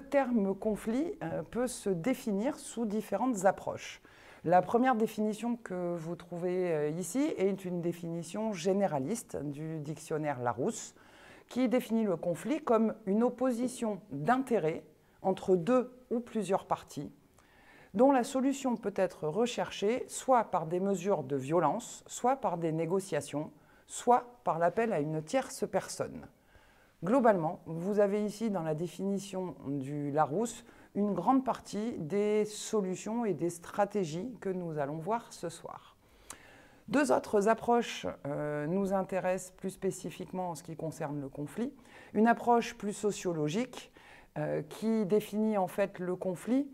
terme conflit peut se définir sous différentes approches. La première définition que vous trouvez ici est une définition généraliste du dictionnaire Larousse, qui définit le conflit comme une opposition d'intérêts entre deux ou plusieurs parties, dont la solution peut être recherchée soit par des mesures de violence, soit par des négociations, soit par l'appel à une tierce personne. Globalement, vous avez ici dans la définition du Larousse une grande partie des solutions et des stratégies que nous allons voir ce soir. Deux autres approches nous intéressent plus spécifiquement en ce qui concerne le conflit. Une approche plus sociologique qui définit en fait le conflit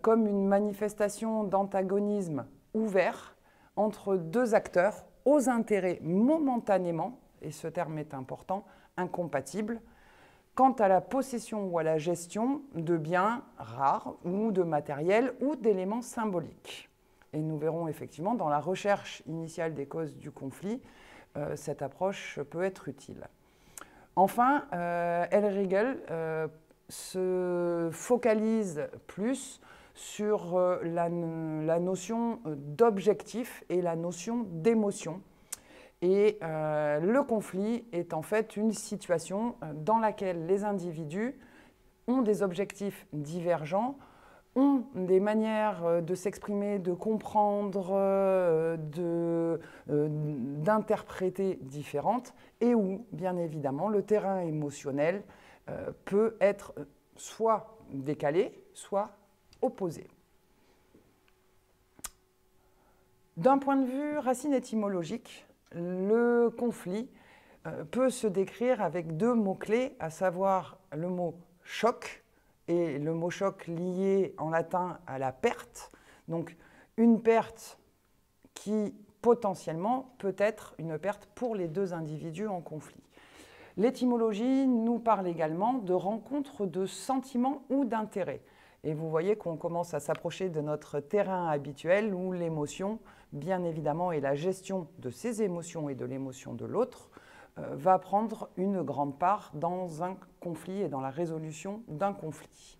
comme une manifestation d'antagonisme ouvert entre deux acteurs aux intérêts momentanément, et ce terme est important, incompatibles, quant à la possession ou à la gestion de biens rares ou de matériel ou d'éléments symboliques. Et nous verrons effectivement dans la recherche initiale des causes du conflit, cette approche peut être utile. Enfin, Elriegel se focalise plus sur la notion d'objectif et la notion d'émotion. Et le conflit est en fait une situation dans laquelle les individus ont des objectifs divergents, ont des manières de s'exprimer, de comprendre, d'interpréter différentes, et où, bien évidemment, le terrain émotionnel peut être soit décalé, soit opposé. D'un point de vue racine étymologique, le conflit peut se décrire avec deux mots-clés, à savoir le mot « choc » et le mot « choc » lié en latin à la perte. Donc une perte qui potentiellement peut être une perte pour les deux individus en conflit. L'étymologie nous parle également de rencontre de sentiments ou d'intérêts. Et vous voyez qu'on commence à s'approcher de notre terrain habituel où l'émotion, bien évidemment, et la gestion de ses émotions et de l'émotion de l'autre va prendre une grande part dans un conflit et dans la résolution d'un conflit.